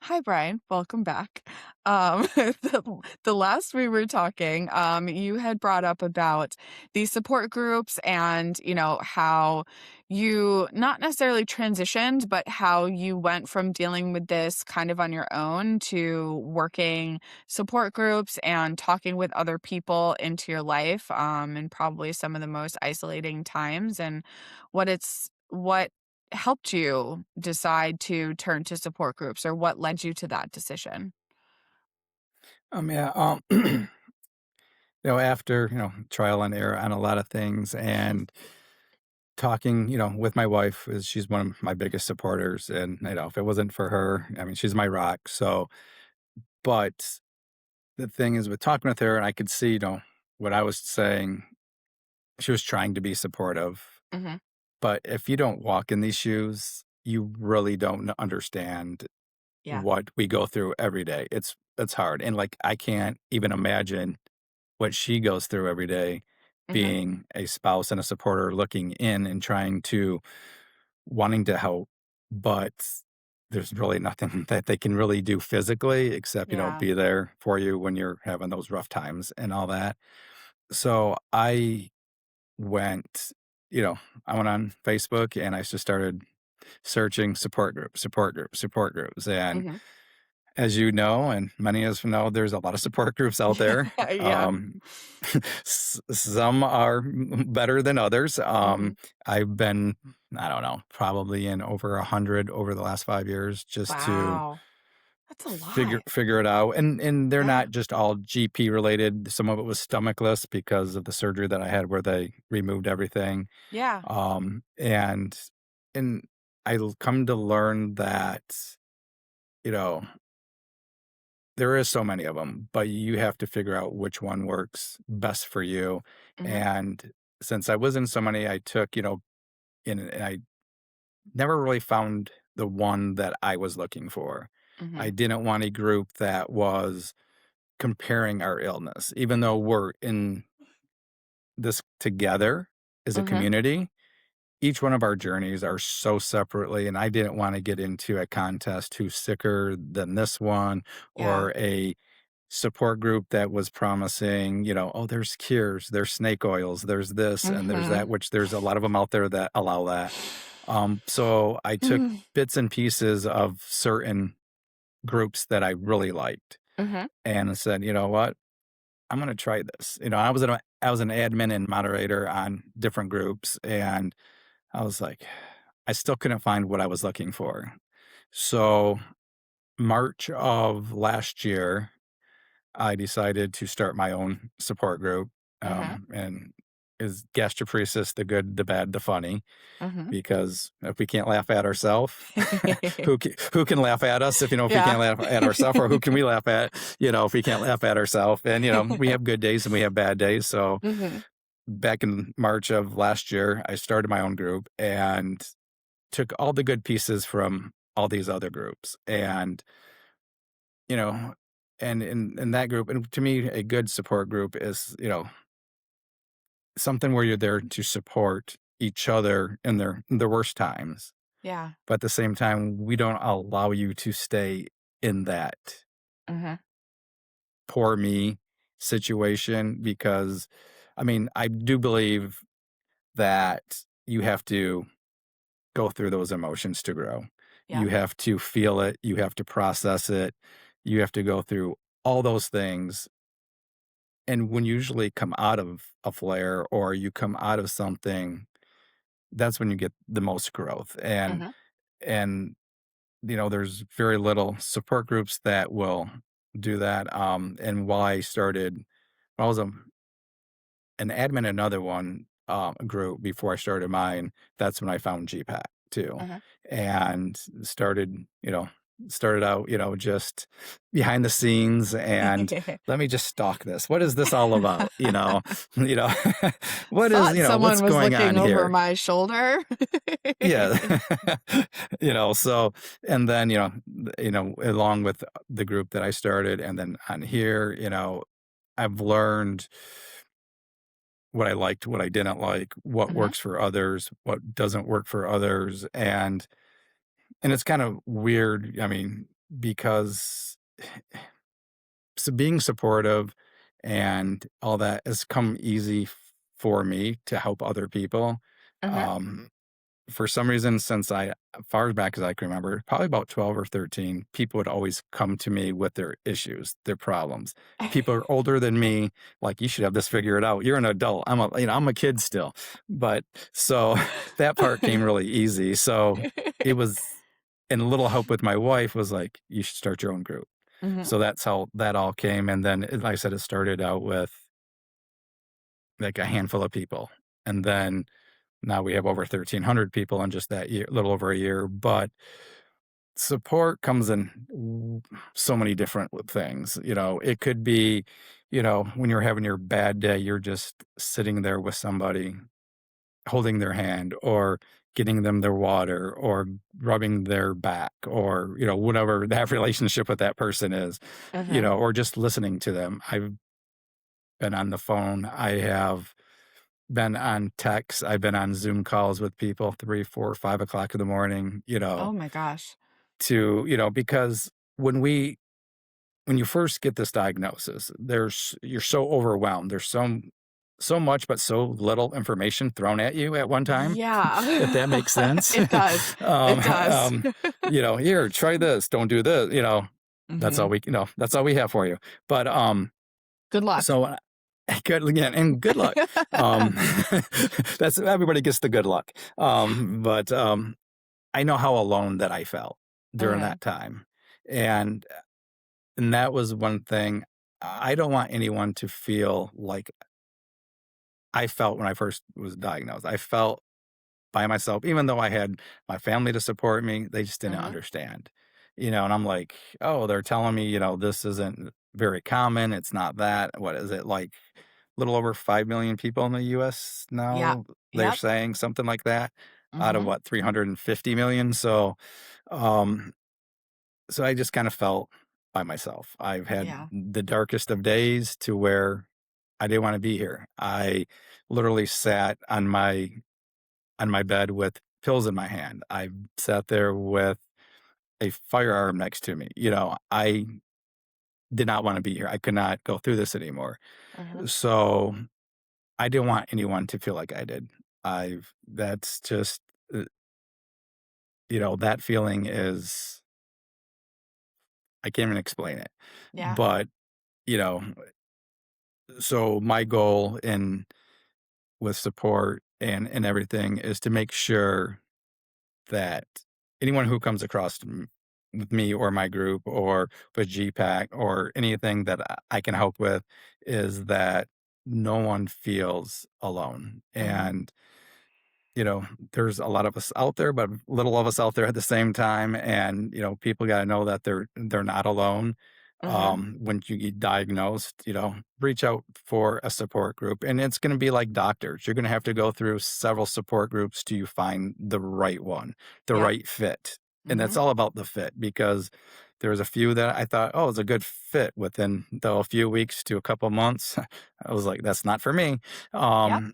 Hi, Brian. Welcome back. The last we were talking, you had brought up about these support groups and, how you not necessarily transitioned, but how you went from dealing with this kind of on your own to working support groups and talking with other people into your life, and probably some of the most isolating times and what helped you decide to turn to support groups, or what led you to that decision? Yeah, after, trial and error on a lot of things and talking, with my wife is she's one of my biggest supporters. And, if it wasn't for her, I mean, she's my rock. So, but the thing is with talking with her, and I could see, what I was saying, she was trying to be supportive. Mhm. But if you don't walk in these shoes, you really don't understand Yeah. what we go through every day. It's hard. And like, I can't even imagine what she goes through every day Mhm. being a spouse and a supporter looking in and trying to wanting to help, but there's really nothing that they can really do physically except, Yeah. be there for you when you're having those rough times and all that. So went, you know, I went on Facebook and I just started searching support groups, support groups, support groups. And Mhm. as you know, and many of us know, there's a lot of support groups out there. Yeah. Some are better than others. Mhm. I've been, I don't know, probably in over 100 over the last 5 years just to Wow. That's a lot. figure it out. And they're Yeah. not just all GP related. Some of it was stomachless because of the surgery that I had where they removed everything. Yeah. And I come to learn that, you know, there is so many of them, but you have to figure out which one works best for you, Mhm. and since I was in so many, I took, and I never really found the one that I was looking for. I Mhm. didn't want a group that was comparing our illness, even though we're in this together as a Mhm. community. Each one of our journeys are so separately, and I didn't wanna get into a contest who's sicker than this one Yeah. or a support group that was promising, "Oh, there's cures, there's snake oils, there's this and there's that," Mhm. which there's a lot of them out there that allow that. So I took Mhm. bits and pieces of certain groups that I really liked Mhm. and said, "You know what? I'm gonna try this." I was an admin and moderator on different groups, and I was like, I still couldn't find what I was looking for. So, March of last year, I decided to start my own support group, Mhm. and is gastroparesis the good, the bad, the funny? Mhm. Because if we can't laugh at ourselves, who can laugh at us if we Yeah. can't laugh at ourselves, or who can we laugh at, if we can't laugh at ourselves? And, we have good days and we have bad days. So Mhm. back in March of last year, I started my own group and took all the good pieces from all these other groups. And, you know, and in that group, and to me, a good support group is, something where you're there to support each other in their worst times. Yeah. But at the same time, we don't allow you to stay in that Mhm. poor me situation because, I mean, I do believe that you have to go through those emotions to grow. Yeah. You have to feel it, you have to process it, you have to go through all those things. And when you usually come out of a flare or you come out of something, that's when you get the most growth. Mhm. And there's very little support groups that will do that. And while I was an admin in another one, group before I started mine, that's when I found G-PACT too, Mhm. and started out, just behind the scenes and let me just stalk this. What is this all about? You know, Thought what's someone was going on looking over here? my shoulder. Yeah. So and then, along with the group that I started and then on here, I've learned what I liked, what I didn't like, what Mhm. works for others, what doesn't work for others, and it's kind of weird. I mean, because so being supportive and all that has come easy for me to help other people. Mhm. Um, for some reason, since far back as I can remember, probably about 12 or 13, people would always come to me with their issues, their problems. People are older than me, like, you should have this figured out. You're an adult. I'm a kid still. But so that part came really easy. So it was, and a little help with my wife was like, you should start your own group. Mhm. So that's how that all came. And then, like I said, it started out with like a handful of people. And then now we have over 1,300 people in just that year, little over a year. But support comes in so many different things. It could be, when you're having your bad day, you're just sitting there with somebody, holding their hand, or getting them their water, or rubbing their back, or, whatever that relationship with that person is, Mhm. or just listening to them. I've been on the phone. I have been on text. I've been on Zoom calls with people 3, 4, 5 o'clock in the morning, Oh my gosh. because when you first get this diagnosis, you're so overwhelmed. There's so much, but so little information thrown at you at one time, if Yeah. that makes sense. It does. um, It does. here, try this, don't do this, Mhm. that's all we have for you. But Good luck. so good again, and good luck. Um, that's everybody gets the good luck. But I know how alone that I felt during Mhm. that time, and and that was one thing. I don't want anyone to feel like I felt when I first was diagnosed. I felt by myself, even though I had my family to support me, they just didn't Mhm. understand. And I'm like, oh, they're telling me, this isn't very common. It's not that. What is it like? Little over 5 million people in the US Yeah. now, they're Yep. saying something like that out of Mhm. what, 350 million. Um, so I just kind of felt by myself. I've had Yeah. the darkest of days to where I didn't want to be here. I literally sat on my bed with pills in my hand. I sat there with a firearm next to me. I did not want to be here. I could not go through this anymore. Mhm. So I didn't want anyone to feel like I did. That's just, uh, that feeling is, I can't even explain it. Yeah. But, you know, so my goal in with support and everything is to make sure that anyone who comes across with me or my group or with G-PACT or anything that I can help with is that no one feels alone. Mhm. And you know, there's a lot of us out there, but little of us out there at the same time. And, people got to know that they're not alone. Mhm. When you get diagnosed, reach out for a support group. And it's going to be like doctors. You're going to have to go through several support groups till you find the right one, the Yep. right fit. And that's Mhm. all about the fit because there's a few that I thought, oh, it's a good fit within a few weeks to a couple months. I was like, that's not for me. Yep. Um,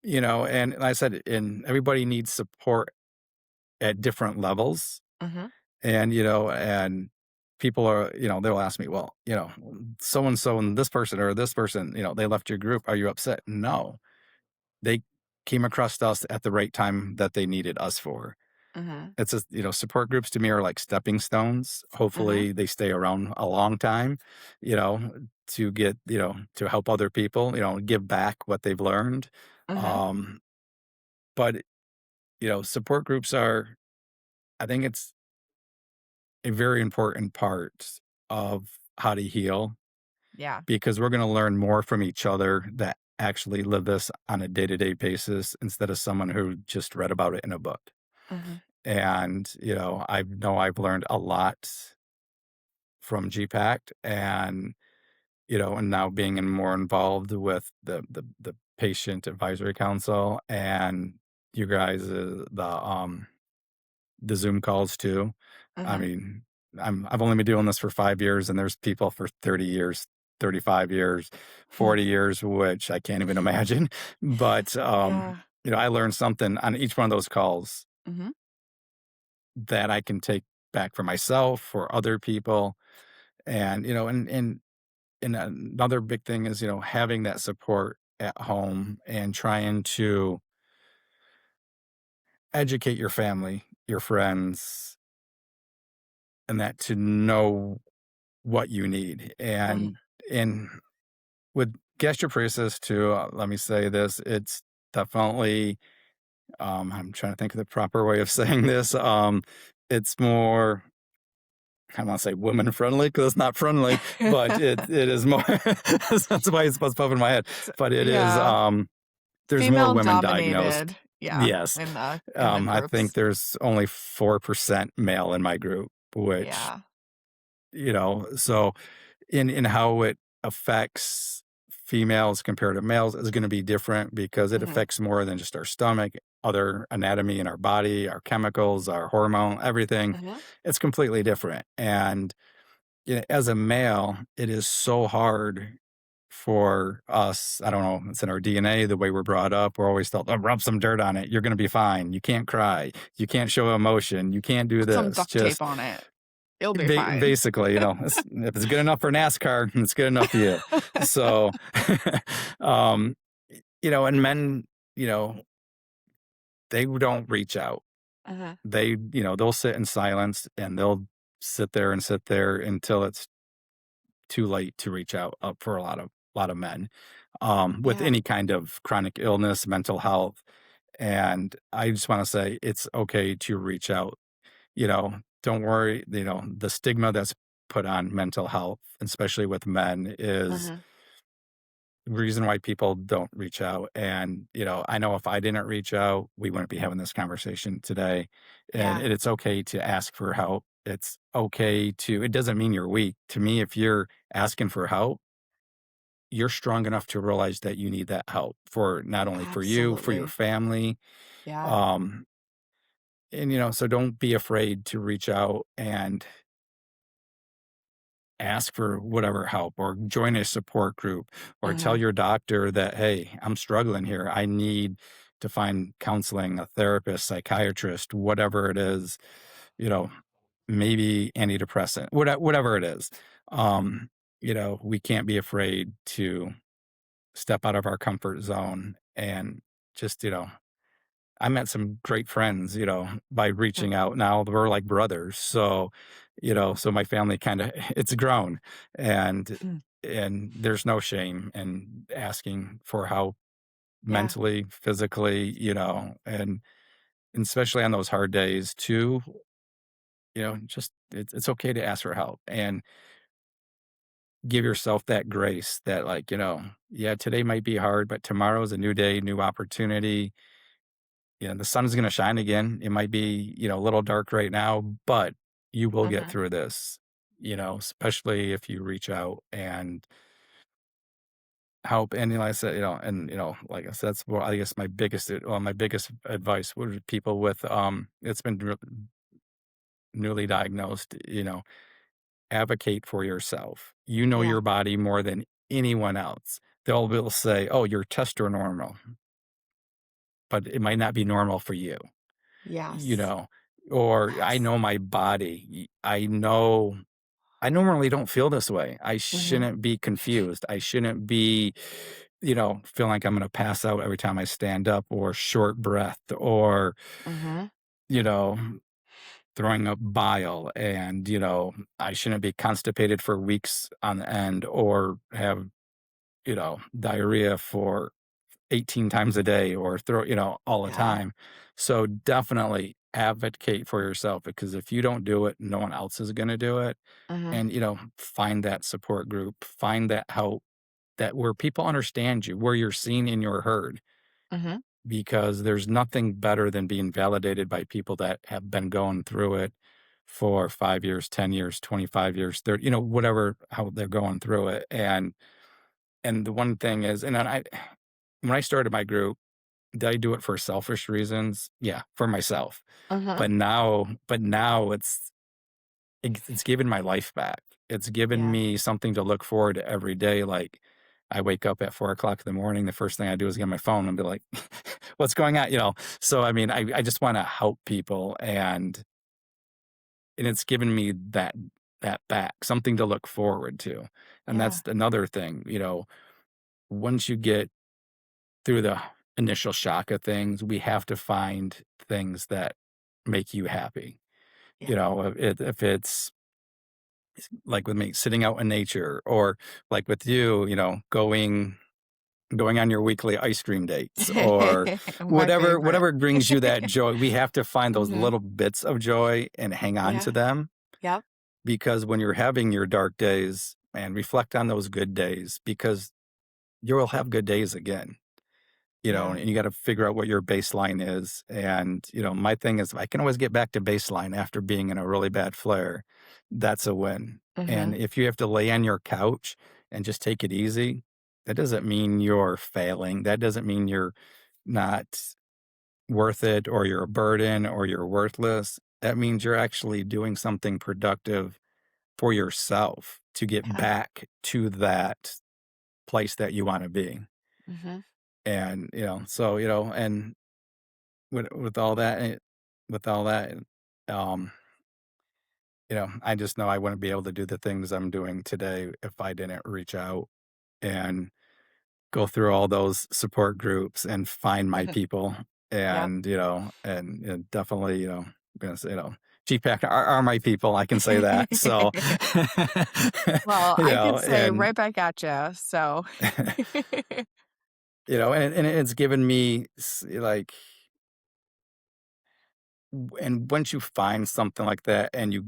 and like I said, and everybody needs support at different levels. Mhm. And people are, they'll ask me, well, so and so and this person, they left your group. Are you upset? No, they came across us at the right time that they needed us for. Mhm. It's just, support groups to me are like stepping stones. Mhm. Hopefully they stay around a long time, you know, to help other people, give back what they've learned. Mhm. Um, but support groups are, I think it's a very important part of how to heal Yeah. because we're going to learn more from each other that actually live this on a day-to-day basis instead of someone who just read about it in a book. Mhm. And, I know I've learned a lot from GPACT and now being more involved with the patient advisory council and you guys, the Zoom calls too. I Mhm. mean, I've only been doing this for 5 years, and there's people for 30 years, 35 years, 40 years, which I can't even imagine. But, Yeah. I learned something on each one of those calls Mhm. that I can take. back for myself, for other people, and, and another big thing is, having that support at home and trying to educate your family, your friends, and that to know what you need. Mhm. And with gastroparesis too, let me say this, it's definitely, I'm trying to think of the proper way of saying this. It's more, I want to say women friendly because it's not friendly, but it is more. That's why it's supposed to pop in my head. S But it is. Yeah, There's more female women diagnosed. dominated, yeah, Yes, in the I think groups. there's only 4% male in my group, which, Yeah. so in how it affects females compared to males is going to be different because it Mhm. affects more than just our stomach, other anatomy in our body, our chemicals, our hormone, everything. Mhm. It's completely different. And as a male, it is so hard for us. I don't know, it's in our DNA, the way we're brought up. We're always told, oh, rub some dirt on it. You're going to be fine. You can't cry. You can't show emotion. You can't do Put some this. duct tape Just on it. You'll be fine. basically, if it's good enough for NASCAR, it's good enough for you. So, um, and men, you know, they don't reach out. Mhm. They'll sit in silence and they'll sit there until it's too late to reach out for a lot of men, with Yeah. any kind of chronic illness, mental health. And I just want to say it's okay to reach out. Don't worry. The stigma that's put on mental health, especially with men, is Mhm. the reason why people don't reach out. And, I know if I didn't reach out, we wouldn't be having this conversation today. And Yeah. it's okay to ask for help. It's okay it doesn't mean you're weak. To me, if you're asking for help, you're strong enough to realize that you need that help for not only for you, for your Absolutely. family. Yeah. Um, and, so don't be afraid to reach out and ask for whatever help or join a support group or tell Mhm. your doctor that, hey, I'm struggling here. I need to find counseling, a therapist, psychiatrist, whatever it is, you know, maybe antidepressant, whatever it is. Um, we can't be afraid to step out of our comfort zone and just, I met some great friends, by Mm. reaching out. Now we're like brothers. So my family kind of it's grown, and Mm. and there's no shame in asking for help Yeah. mentally, physically, and especially on those hard days too, just it's okay to ask for help and give yourself that grace that, like, yeah, today might be hard, but tomorrow's a new day, new opportunity. The sun is gonna shine again. It might be, a little dark right now, but you will get Mhm. through this, especially if you reach out and help. And, like I said, like I said, that's what I guess my biggest advice would people with, it's been newly diagnosed, advocate for yourself. You know Yeah. your body more than anyone else. They'll say, "Oh, your tests are normal," but it might not be normal for you. you Yes. know, or I Yes. know my body. I know I normally don't feel this way. I Mhm. shouldn't be confused. I shouldn't be, feel like I'm going to pass out every time I stand up or short breath or, Mhm. you know, throwing up bile and, I shouldn't be constipated for weeks on end or have, diarrhea for 18 times a day or all the Yeah. time. So definitely advocate for yourself because if you don't do it, no one else is going to do it. Mhm. And, find that support group, find that help that where people understand you, where you're seen and you're heard, Mhm. because there's nothing better than being validated by people that have been going through it for 5 years, 10 years, 25 years, 30, whatever, how they're going through it. And the one thing is, and then when I started my group, did I do it for selfish reasons? Yeah, for myself. Mhm. But now it's given my life back. It's given Yeah. me something to look forward to every day. Like I wake up at 4 o'clock in the morning. The first thing I do is get my phone and be like, "What's going on?" So I mean, I just want to help people, and and it's given me that back, something to look forward to. And Yeah. that's another thing, once you get through the initial shock of things, we have to find things that make you happy. Yeah. If it's like with me, sitting out in nature, or like with you, going on your weekly ice cream dates, or My favorite. whatever brings you that joy. We have to find those Mhm. little bits of joy and hang on to Yeah. them, Yep. because when you're having your dark days, and reflect on those good days, because you will have good days again. Yeah. And you got to figure out what your baseline is. And, my thing is, I can always get back to baseline after being in a really bad flare. That's a win. And Mhm. if you have to lay on your couch and just take it easy, that doesn't mean you're failing. That doesn't mean you're not worth it, or you're a burden, or you're worthless. That means you're actually doing something productive for yourself to get Yeah. back to that place that you want to be. Mhm. And, and with all that, with all that, um, I just know I wouldn't be able to do the things I'm doing today if I didn't reach out and go through all those support groups and find my people. Yep. And, definitely, gonna say, G-PACT are my people. I can say that. So, Well, I could say and, right back at you. So and it's given me like, and once you find something like that, and you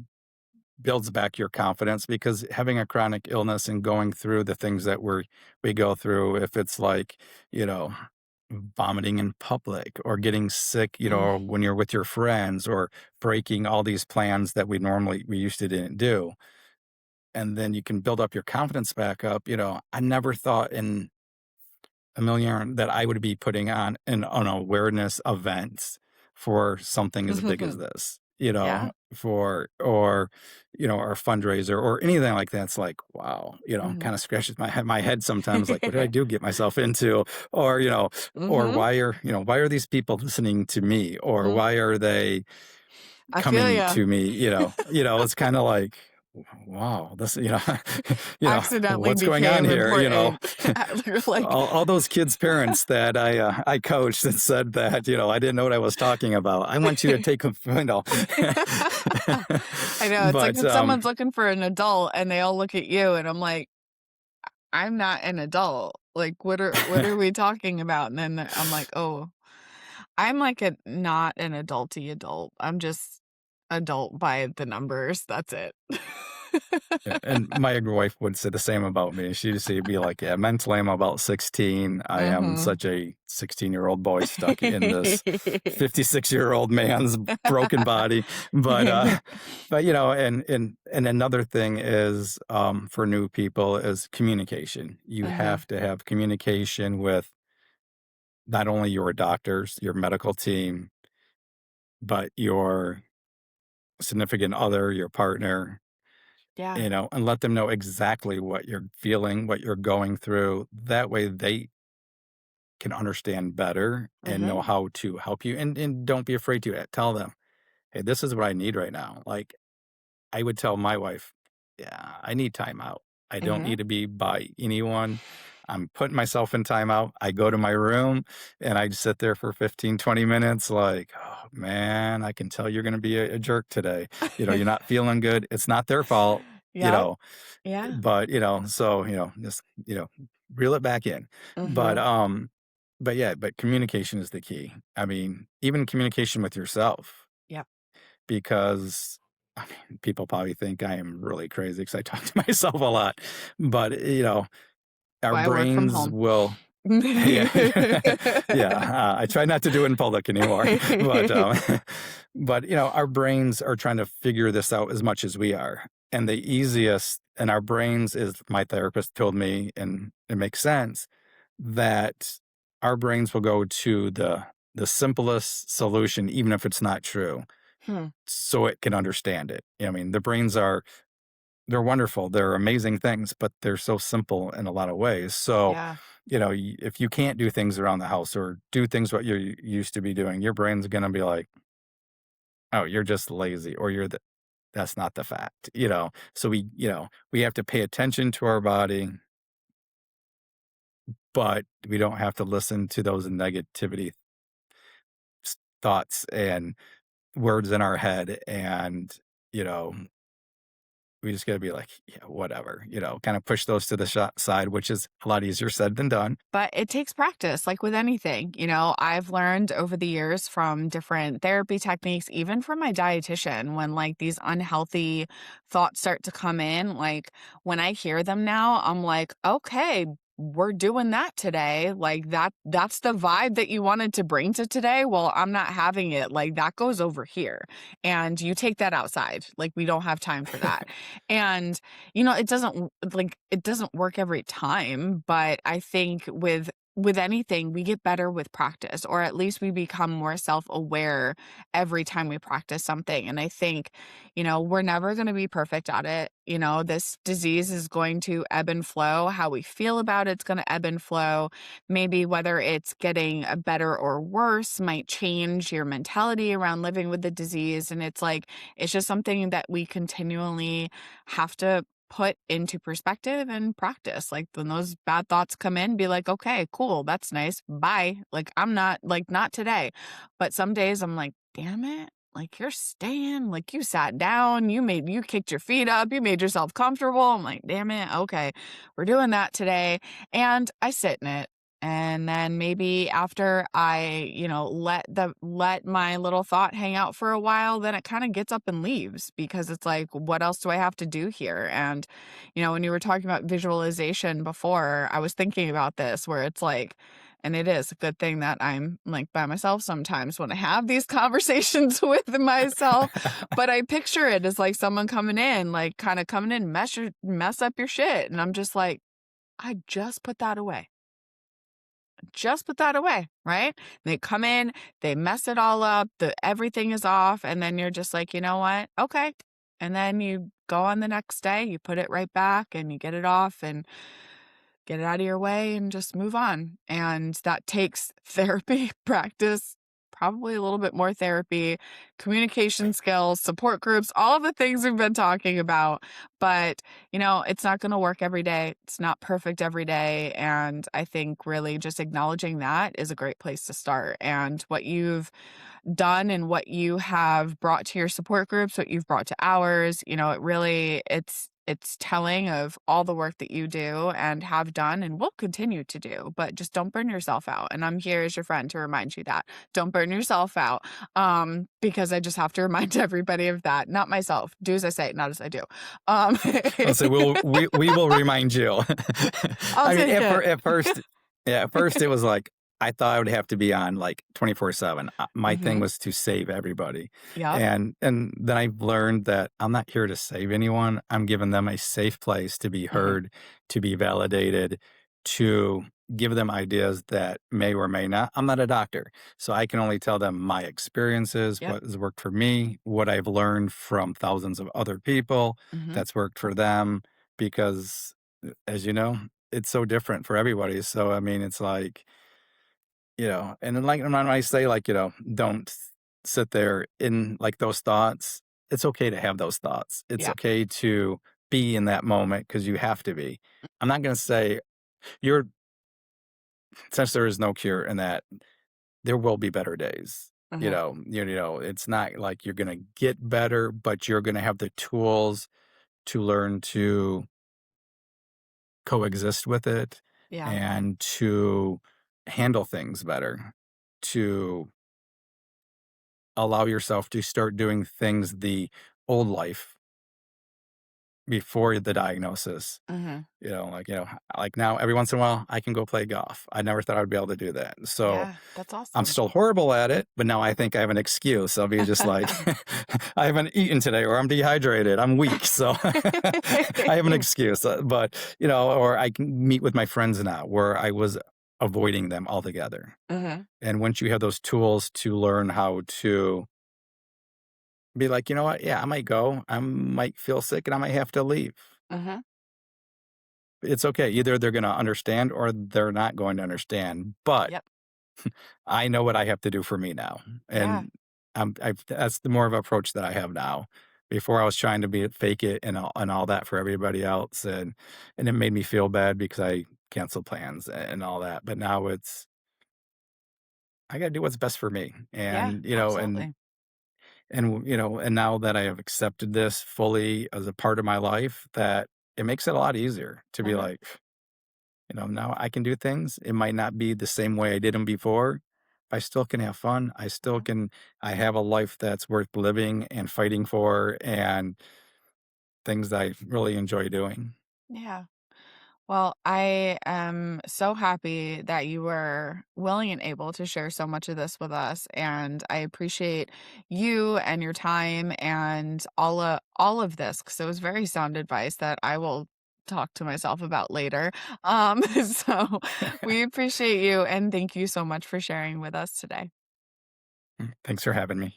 builds back your confidence, because having a chronic illness and going through the things that we go through, if it's like, you know, vomiting in public, or getting sick, Mm. when you're with your friends, or breaking all these plans that we used to didn't do. And then you can build up your confidence back up. I never thought in a million that I would be putting on an awareness event for something as big as this, Yeah. for, or a fundraiser, or anything like that. It's like, wow, Mhm. kind of scratches my head sometimes, like, what did I do get myself into? Or, or Mhm. why are these people listening to me? Or Mhm. why are they I feel coming ya. to me? It's kind of like, wow, this, Accidentally what's going on became here? important. Like All those kids' parents that I coached, that said that, I didn't know what I was talking about. I want you to take a, I know, it's like but if someone's looking for an adult and they all look at you and I'm like, "I'm not an adult. Like, what are we talking about?" And then I'm like, "Oh, I'm like a not an adulty adult. I'm just adult by the numbers. That's it." yeah, and my wife would say the same about me. She'd be like, "Yeah, mentally, I'm about 16. I am Mhm. such a 16-year-old boy stuck in this 56-year-old man's broken body." But, and another thing is, for new people, is communication. You Mhm. have to have communication with not only your doctors, your medical team, but your significant other, your partner, Yeah. and let them know exactly what you're feeling, what you're going through. That way they can understand better and know Mhm. how to help you. And don't be afraid to tell them, hey, this is what I need right now. Like, I would tell my wife, yeah, I need time out. I don't Mhm. need to be by anyone. I'm putting myself in timeout. I go to my room and I sit there for 15, 20 minutes, like, oh man, I can tell you're going to be a jerk today. You're not feeling good. It's not their fault, you Yep. know, Yeah. but, so, just, reel it back in. But, Mhm. yeah, but communication is the key. I mean, even communication with yourself, Yep. because I mean, people probably think I am really crazy because I talk to myself a lot, but our Why I work from brains home. will. Yeah, yeah. I try not to do it in public anymore, but but our brains are trying to figure this out as much as we are, and the easiest in our brains is, my therapist told me, and it makes sense, that our brains will go to the simplest solution, even if it's not true, Hmm. so it can understand it. I mean, the brains they're wonderful. They're amazing things, but they're so simple in a lot of ways. So, Yeah. if you can't do things around the house, or do things what you used to be doing, your brain's going to be like, "Oh, you're just lazy," or that's not the fact, you know? So we have to pay attention to our body, but we don't have to listen to those negativity thoughts and words in our head. And, you know, we just got to be like, yeah, whatever, kind of push those to the side, which is a lot easier said than done. But it takes practice, like with anything. I've learned over the years from different therapy techniques, even from my dietitian, when like these unhealthy thoughts start to come in, like when I hear them now, I'm like, okay, we're doing that today. Like that's the vibe that you wanted to bring to today. Well, I'm not having it. Like that goes over here. And you take that outside. Like we don't have time for that. And it doesn't work every time, but I think with anything, we get better with practice, or at least we become more self-aware every time we practice something. And I think, we're never going to be perfect at it. This disease is going to ebb and flow. How we feel about it's going to ebb and flow. Maybe whether it's getting better or worse might change your mentality around living with the disease. And it's just something that we continually have to put into perspective and practice. Like when those bad thoughts come in, be like, okay, cool, that's nice. Bye. Like I'm not like not today. But some days I'm like, damn it. Like you're staying, like you sat down, you kicked your feet up, you made yourself comfortable. I'm like, damn it, okay, we're doing that today. And I sit in it. And then maybe after I, let my little thought hang out for a while, then it kind of gets up and leaves because it's like, what else do I have to do here? And, when you were talking about visualization before, I was thinking about this where it's like, and it is a good thing that I'm like by myself sometimes when I have these conversations with myself. But I picture it as like someone coming in, like kind of coming in, mess up your shit. And I'm just like, I just put that away. Just put that away, right? They come in, they mess it all up, everything is off, and then you're just like, you know what? Okay. And then you go on the next day, you put it right back and you get it off and get it out of your way and just move on. And that takes therapy, practice, probably a little bit more therapy, communication skills, support groups, all of the things we've been talking about. But, it's not going to work every day. It's not perfect every day. And I think really just acknowledging that is a great place to start. And what you've done and what you have brought to your support groups, what you've brought to ours, it's telling of all the work that you do and have done and will continue to do. But just don't burn yourself out. And I'm here as your friend to remind you that. Don't burn yourself out. Because I just have to remind everybody of that. Not myself. Do as I say, not as I do. Um I'll say we will remind you. I'll I mean, take it. at first, yeah, at first it was like I thought I would have to be on like 24/7. My thing Mhm. was to save everybody, Yep. and then I learned that I'm not here to save anyone. I'm giving them a safe place to be Mhm. heard, to be validated, to give them ideas that may or may not. I'm not a doctor, so I can only tell them my experiences, Yep. what has worked for me, what I've learned from thousands of other people Mhm. that's worked for them. Because, as you know, it's so different for everybody. So I mean, it's like, and then like when I say like, don't sit there in like those thoughts. It's okay to have those thoughts. It's Yeah. okay to be in that moment because you have to be. I'm not going to say you're since there is no cure in that there will be better days. Mhm. It's not like you're going to get better, but you're going to have the tools to learn to coexist with it Yeah. and to handle things better, to allow yourself to start doing things the old life before the diagnosis. Mhm. Like now every once in a while I can go play golf. I never thought I'd be able to do that. So Yeah, that's I'm awesome. still horrible at it, but now I think I have an excuse. I'll be just like, I haven't eaten today, or I'm dehydrated, I'm weak. So I have an excuse. Or I can meet with my friends now where I was avoiding them altogether. Mhm. And once you have those tools to learn how to be like, you know what? Yeah, I might go. I might feel sick and I might have to leave. Mhm. It's okay. Either they're going to understand or they're not going to understand. But Yep. I know what I have to do for me now. Yeah. And that's the more of approach that I have now before I was trying to be fake it and all that for everybody else, and it made me feel bad because I canceled plans and all that, but now it's I gotta do what's best for me, Yeah, and, absolutely. and now that I have accepted this fully as a part of my life, that it makes it a lot easier to be Mhm, like, now I can do things. It might not be the same way I did them before. I still can have fun. mhm. I have a life that's worth living and fighting for and things that I really enjoy doing. Yeah. Well, I am so happy that you were willing and able to share so much of this with us, and I appreciate you and your time and all of this because it was very sound advice that I will talk to myself about later. So we appreciate you and thank you so much for sharing with us today. Thanks for having me.